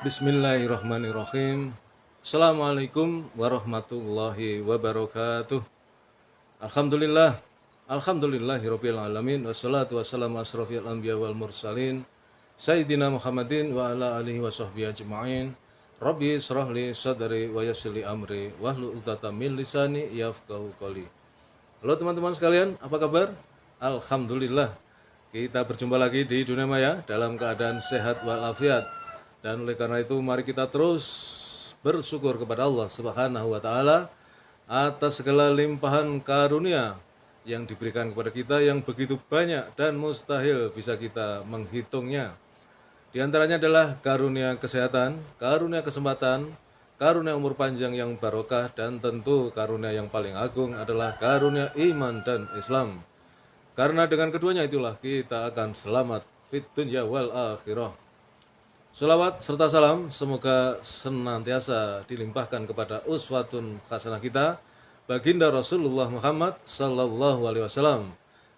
Bismillahirrahmanirrahim. Assalamualaikum warahmatullahi wabarakatuh. Alhamdulillah. Alhamdulillahirabbil alamin wassalatu wassalamu asrofil anbiya wal mursalin Sayyidina Muhammadin wa ala alihi washabbihi ajma'in. Rabbi israh li sadri wa yassir li amri wahlul 'uqdatam min lisani yafqahu qawli. Halo teman-teman sekalian, apa kabar? Alhamdulillah. Kita berjumpa lagi di dunia maya dalam keadaan sehat walafiat. Dan oleh karena itu mari kita terus bersyukur kepada Allah Subhanahu wa taala atas segala limpahan karunia yang diberikan kepada kita yang begitu banyak dan mustahil bisa kita menghitungnya. Di antaranya adalah karunia kesehatan, karunia kesempatan, karunia umur panjang yang barokah, dan tentu karunia yang paling agung adalah karunia iman dan Islam. Karena dengan keduanya itulah kita akan selamat fit dunya wal akhirah. Sholawat serta salam semoga senantiasa dilimpahkan kepada uswatun hasanah kita, baginda Rasulullah Muhammad sallallahu alaihi wasallam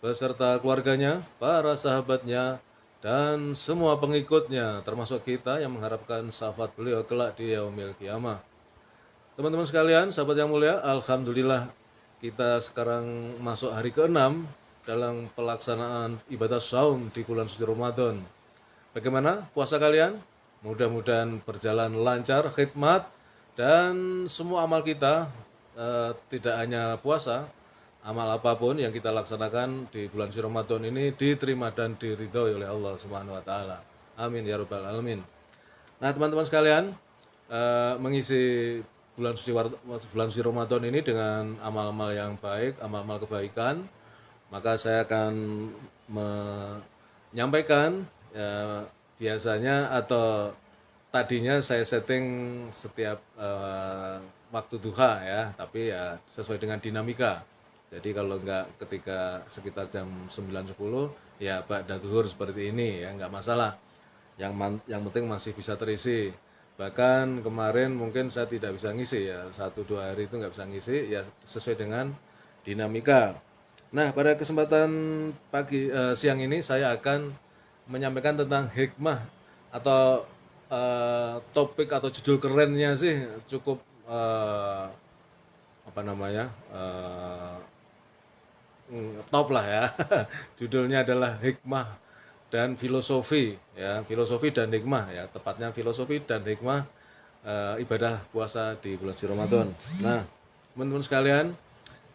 beserta keluarganya, para sahabatnya, dan semua pengikutnya, termasuk kita yang mengharapkan syafaat beliau kelak di yaumil qiyamah. Teman-teman sekalian, sahabat yang mulia, alhamdulillah kita sekarang masuk hari ke-6 dalam pelaksanaan ibadah saum di bulan suci Ramadan. Bagaimana puasa kalian? Mudah-mudahan berjalan lancar, khidmat, dan semua amal kita, tidak hanya puasa, amal apapun yang kita laksanakan di bulan suci Ramadan ini diterima dan diridhoi oleh Allah Subhanahu wa taala. Amin ya rabbal alamin. Nah, teman-teman sekalian, mengisi bulan suci Ramadan ini dengan amal-amal yang baik, amal-amal kebaikan, maka saya akan menyampaikan biasanya atau tadinya saya setting setiap waktu duha ya, tapi ya sesuai dengan dinamika. Jadi kalau enggak ketika sekitar jam 9.10 ya ba'da zuhur seperti ini ya, enggak masalah. Yang penting masih bisa terisi. Bahkan kemarin mungkin saya tidak bisa ngisi ya, 1-2 hari itu enggak bisa ngisi ya, sesuai dengan dinamika. Nah, pada kesempatan siang ini saya akan menyampaikan tentang hikmah atau topik atau judul kerennya sih cukup top lah ya. Judulnya adalah hikmah dan filosofi ya, filosofi dan hikmah ya, tepatnya filosofi dan hikmah ibadah puasa di bulan suci Ramadan. Nah, teman-teman sekalian,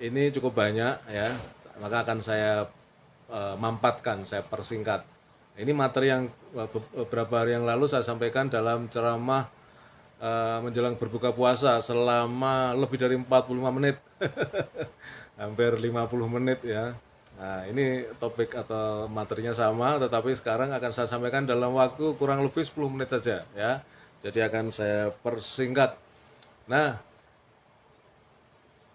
ini cukup banyak ya, maka akan saya mampatkan, saya persingkat. Ini materi yang beberapa hari yang lalu saya sampaikan dalam ceramah menjelang berbuka puasa selama lebih dari 45 menit. Hampir 50 menit ya. Nah, ini topik atau materinya sama, tetapi sekarang akan saya sampaikan dalam waktu kurang lebih 10 menit saja ya. Jadi akan saya persingkat. Nah,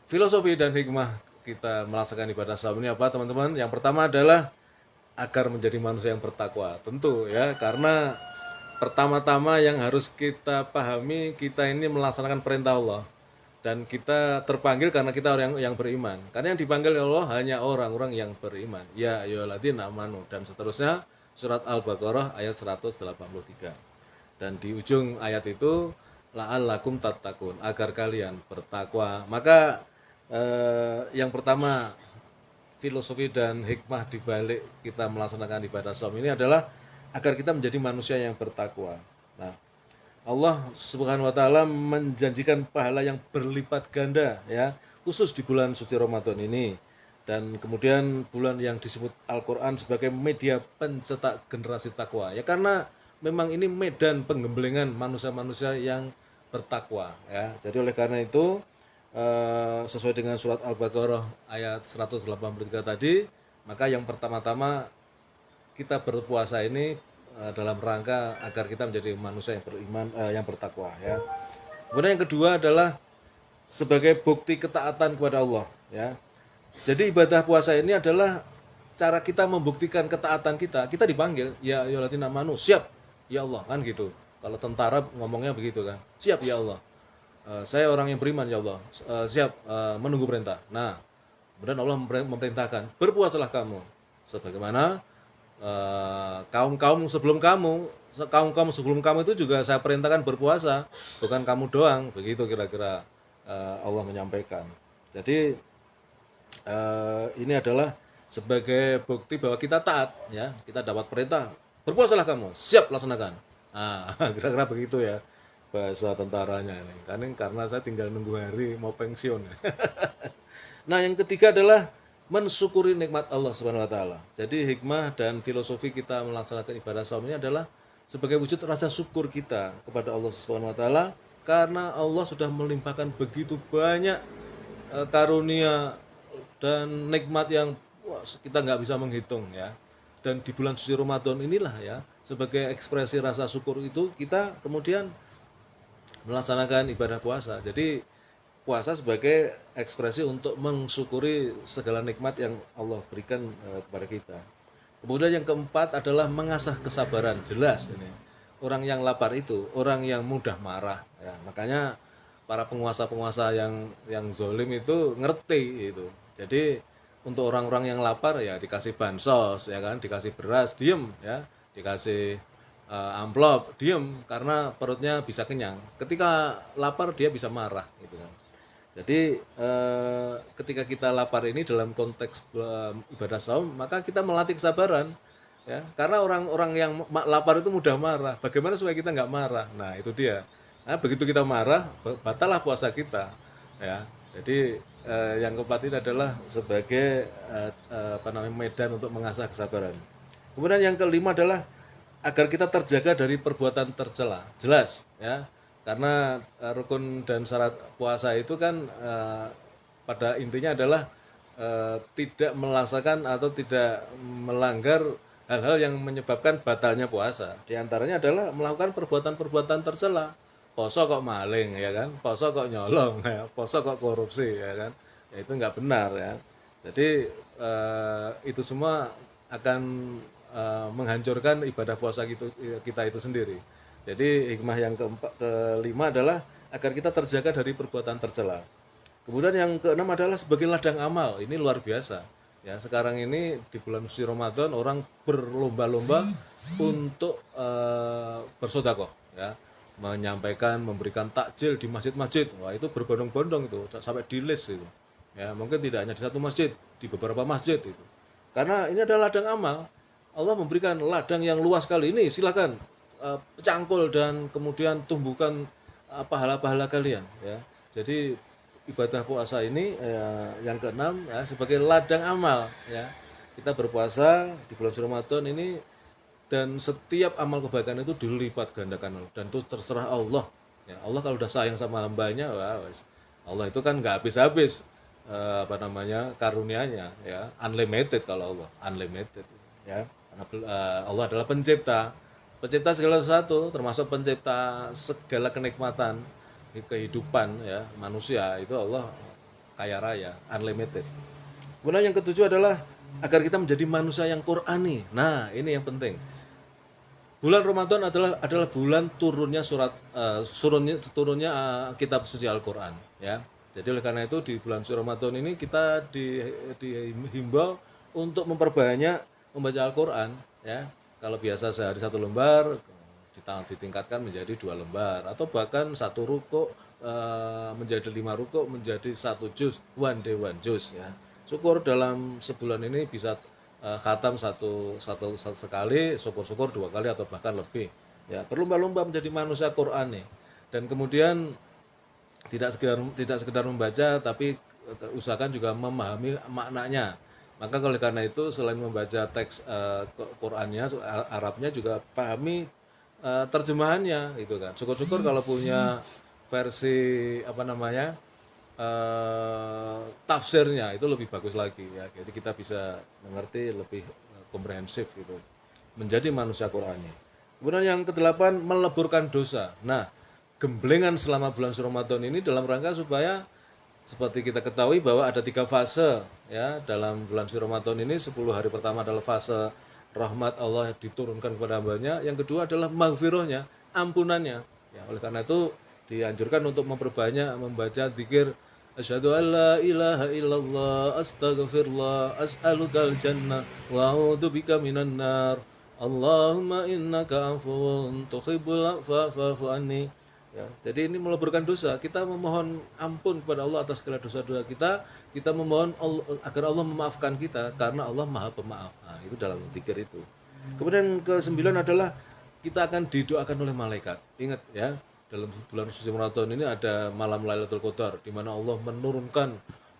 filosofi dan hikmah kita melaksanakan ibadah saum ini apa teman-teman? Yang pertama adalah agar menjadi manusia yang bertakwa. Tentu ya, karena pertama-tama yang harus kita pahami, kita ini melaksanakan perintah Allah. Dan kita terpanggil karena kita orang yang beriman. Karena yang dipanggil oleh Allah hanya orang-orang yang beriman. Ya ayyuhalladzina amanu, dan seterusnya, surat Al-Baqarah ayat 183. Dan di ujung ayat itu, la'allakum tattaqun, agar kalian bertakwa. Maka yang pertama, filosofi dan hikmah di balik kita melaksanakan ibadah saum ini adalah agar kita menjadi manusia yang bertakwa. Nah, Allah Subhanahu wa taala menjanjikan pahala yang berlipat ganda ya, khusus di bulan suci Ramadan ini. Dan kemudian bulan yang disebut Al-Qur'an sebagai media pencetak generasi takwa. Ya karena memang ini medan penggembelengan manusia-manusia yang bertakwa ya. Jadi oleh karena itu sesuai dengan surat Al-Baqarah ayat 183 tadi, maka yang pertama-tama kita berpuasa ini dalam rangka agar kita menjadi manusia yang beriman, yang bertakwa ya. Kemudian yang kedua adalah sebagai bukti ketaatan kepada Allah ya. Jadi ibadah puasa ini adalah cara kita membuktikan ketaatan kita. Kita dipanggil, ya ayyuhalladzina amanu, siap ya Allah, kan gitu. Kalau tentara ngomongnya begitu kan, siap ya Allah. Saya orang yang beriman ya Allah, siap menunggu perintah. Nah, kemudian Allah memerintahkan, berpuasalah kamu sebagaimana kaum-kaum sebelum kamu kaum sebelum kamu itu juga saya perintahkan berpuasa, bukan kamu doang. Begitu kira-kira Allah menyampaikan. Jadi ini adalah sebagai bukti bahwa kita taat, ya. Kita dapat perintah, berpuasalah kamu, siap laksanakan. Nah, kira-kira begitu ya bahasa tentaranya ini. Karena saya tinggal nunggu hari mau pensiun. Nah, yang ketiga adalah mensyukuri nikmat Allah Subhanahu wa taala. Jadi hikmah dan filosofi kita melaksanakan ibadah saum ini adalah sebagai wujud rasa syukur kita kepada Allah Subhanahu wa taala karena Allah sudah melimpahkan begitu banyak karunia dan nikmat yang kita nggak bisa menghitung, ya. Dan di bulan suci Ramadan inilah, ya, sebagai ekspresi rasa syukur itu kita kemudian melaksanakan ibadah puasa. Jadi puasa sebagai ekspresi untuk mensyukuri segala nikmat yang Allah berikan kepada kita. Kemudian yang keempat adalah mengasah kesabaran. Jelas ini. Orang yang lapar itu orang yang mudah marah, ya. Makanya para penguasa-penguasa yang zalim itu ngerti itu. Jadi untuk orang-orang yang lapar ya dikasih bansos, ya kan, dikasih beras, diem, ya, dikasih amplop, diem, karena perutnya bisa kenyang. Ketika lapar dia bisa marah, gitu kan. Jadi ketika kita lapar ini dalam konteks ibadah saum, maka kita melatih kesabaran, ya. Karena orang-orang yang lapar itu mudah marah. Bagaimana supaya kita nggak marah? Nah, itu dia. Nah, begitu kita marah, batallah puasa kita, ya. Jadi yang keempat ini adalah sebagai medan untuk mengasah kesabaran. Kemudian yang kelima adalah agar kita terjaga dari perbuatan tercela. Jelas, ya. Karena rukun dan syarat puasa itu kan pada intinya adalah tidak melaksanakan atau tidak melanggar hal-hal yang menyebabkan batalnya puasa. Di antaranya adalah melakukan perbuatan-perbuatan tercela. Poso kok maling, ya kan? Poso kok nyolong, ya. Poso kok korupsi, ya kan? Ya, itu nggak benar, ya. Jadi itu semua akan menghancurkan ibadah puasa kita itu sendiri. Jadi hikmah yang kelima adalah agar kita terjaga dari perbuatan tercela. Kemudian yang keenam adalah sebagai ladang amal. Ini luar biasa. Ya, sekarang ini di bulan suci Ramadan orang berlomba-lomba untuk bersedekah, ya. Menyampaikan, memberikan takjil di masjid-masjid. Wah, itu berbondong-bondong itu, sampai di list itu. Ya, mungkin tidak hanya di satu masjid, di beberapa masjid itu. Karena ini adalah ladang amal. Allah memberikan ladang yang luas kali ini, silakan cangkul dan kemudian tumbuhkan pahala-pahala kalian, ya. Jadi ibadah puasa ini yang keenam, ya, sebagai ladang amal, ya. Kita berpuasa di bulan Ramadan ini dan setiap amal kebaikan itu dilipat gandakan dan itu terserah Allah, ya. Allah kalau udah sayang sama hambanya, wah, Allah itu kan nggak habis-habis karunia-Nya, ya. Unlimited kalau Allah, unlimited, ya. Karena Allah adalah pencipta segala sesuatu, termasuk pencipta segala kenikmatan kehidupan, ya, manusia. Itu Allah kaya raya, unlimited. Kemudian yang ketujuh adalah agar kita menjadi manusia yang Qur'ani. Nah, ini yang penting. Bulan Ramadan adalah bulan turunnya turunnya kitab suci Al-Qur'an, ya. Jadi oleh karena itu di bulan suci Ramadan ini kita dihimbau untuk memperbanyak membaca Al-Qur'an, ya. Kalau biasa sehari 1 lembar, ditingkatkan menjadi 2 lembar, atau bahkan 1 rukuk menjadi 5 rukuk, menjadi 1 juz, one day one juz, ya. Syukur dalam sebulan ini bisa khatam satu sekali, syukur 2 kali atau bahkan lebih, ya. Berlomba-lomba menjadi manusia Quran nih. Dan kemudian tidak sekedar membaca, tapi usahakan juga memahami maknanya. Maka oleh karena itu selain membaca teks Qur'annya, Arabnya, juga pahami terjemahannya, gitu kan. Syukur-syukur kalau punya versi tafsirnya itu lebih bagus lagi, ya. Jadi kita bisa mengerti lebih komprehensif gitu. Menjadi manusia Qur'annya. Kemudian yang kedelapan, meleburkan dosa. Nah, gemblengan selama bulan Ramadan ini dalam rangka supaya seperti kita ketahui bahwa ada 3 fase, ya, dalam bulan suci Ramadan ini. 10 hari pertama adalah fase rahmat Allah diturunkan kepada hambanya. Yang kedua adalah maghfirahnya, ampunannya, ya. Oleh karena itu dianjurkan untuk memperbanyak membaca zikir asyhadu alla ilaha illallah astaghfirullah as'alukal jannah wa a'udzubika minan nar Allahumma innaka afuwun tuhibbul afwa fa'fu anni. Ya, jadi ini meleburkan dosa. Kita memohon ampun kepada Allah atas segala dosa-dosa kita. Kita memohon agar Allah memaafkan kita karena Allah Maha Pemaaf. Nah, itu dalam zikir itu. Kemudian ke-9 adalah kita akan didoakan oleh malaikat. Ingat ya, dalam bulan suci Ramadan ini ada malam Lailatul Qadar di mana Allah menurunkan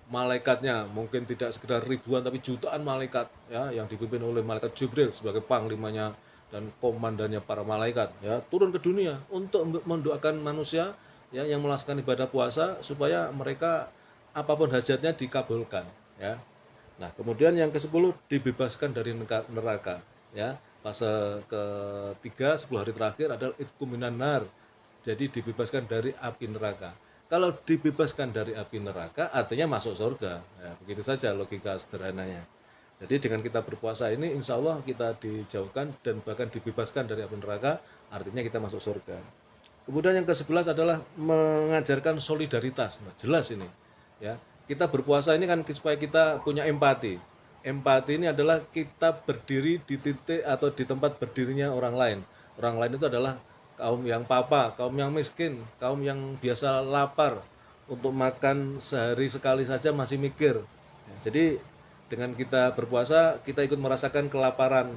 malaikatnya, mungkin tidak sekedar ribuan tapi jutaan malaikat ya yang dipimpin oleh malaikat Jibril sebagai panglimanya dan komandannya para malaikat ya turun ke dunia untuk mendoakan manusia ya yang melaksanakan ibadah puasa supaya mereka apapun hajatnya dikabulkan ya. Nah, kemudian yang ke-10 dibebaskan dari neraka ya. Fase ketiga 10 hari terakhir adalah itqu minan nar. Jadi dibebaskan dari api neraka. Kalau dibebaskan dari api neraka artinya masuk surga. Ya, begitu saja logika sederhananya. Jadi dengan kita berpuasa ini insya Allah kita dijauhkan dan bahkan dibebaskan dari api neraka, artinya kita masuk surga. Kemudian yang ke-11 adalah mengajarkan solidaritas. Nah, jelas ini. Ya, kita berpuasa ini kan supaya kita punya empati. Empati ini adalah kita berdiri di titik atau di tempat berdirinya orang lain. Orang lain itu adalah kaum yang papa, kaum yang miskin, kaum yang biasa lapar, untuk makan sehari sekali saja masih mikir. Ya, jadi dengan kita berpuasa kita ikut merasakan kelaparan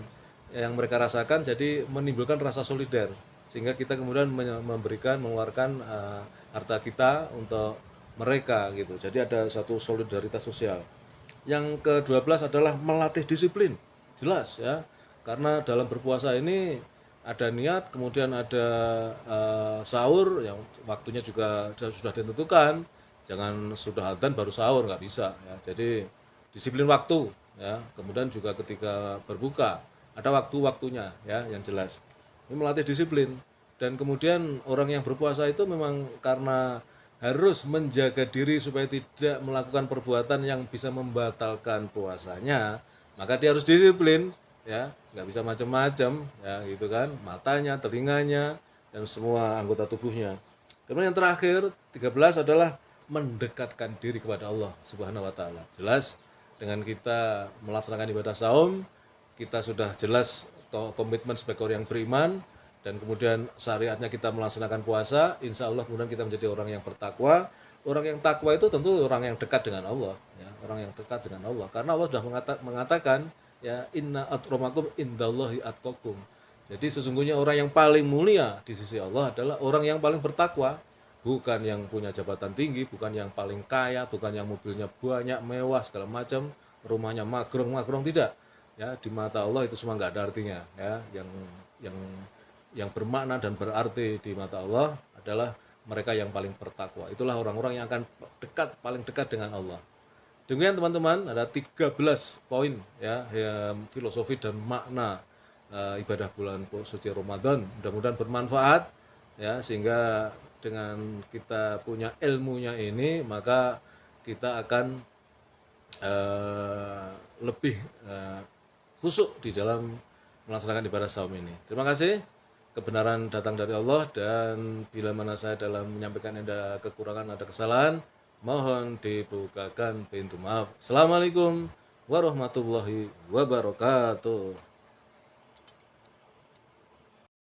yang mereka rasakan, jadi menimbulkan rasa solider sehingga kita kemudian memberikan mengeluarkan harta kita untuk mereka gitu. Jadi ada suatu solidaritas sosial. Yang ke-12 adalah melatih disiplin. Jelas ya. Karena dalam berpuasa ini ada niat, kemudian ada sahur yang waktunya juga sudah ditentukan. Jangan sudah adzan baru sahur, nggak bisa ya. Jadi disiplin waktu ya. Kemudian juga ketika berbuka ada waktu-waktunya ya yang jelas. Ini melatih disiplin dan kemudian orang yang berpuasa itu memang karena harus menjaga diri supaya tidak melakukan perbuatan yang bisa membatalkan puasanya, maka dia harus disiplin ya, nggak bisa macam-macam ya gitu kan, matanya, telinganya dan semua anggota tubuhnya. Kemudian yang terakhir 13 adalah mendekatkan diri kepada Allah Subhanahu wa taala. Jelas dengan kita melaksanakan ibadah saum, kita sudah jelas komitmen sebagai orang yang beriman. Dan kemudian syariatnya kita melaksanakan puasa, insya Allah kemudian kita menjadi orang yang bertakwa. Orang yang takwa itu tentu orang yang dekat dengan Allah ya, orang yang dekat dengan Allah karena Allah sudah mengatakan ya inna akramakum indallahi atqakum. Jadi sesungguhnya orang yang paling mulia di sisi Allah adalah orang yang paling bertakwa, bukan yang punya jabatan tinggi, bukan yang paling kaya, bukan yang mobilnya banyak mewah segala macam, rumahnya magrong tidak ya. Di mata Allah itu semua nggak ada artinya ya. Yang bermakna dan berarti di mata Allah adalah mereka yang paling bertakwa. Itulah orang-orang yang akan paling dekat dengan Allah. Demikian teman-teman, ada 13 poin ya filosofi dan makna ibadah bulan suci Ramadan. Mudah-mudahan bermanfaat ya, sehingga dengan kita punya ilmunya ini maka kita akan lebih khusyuk di dalam melaksanakan ibadah saum ini. Terima kasih. Kebenaran datang dari Allah dan bila mana saya dalam menyampaikan ada kekurangan, ada kesalahan, mohon dibukakan pintu maaf. Assalamualaikum warahmatullahi wabarakatuh.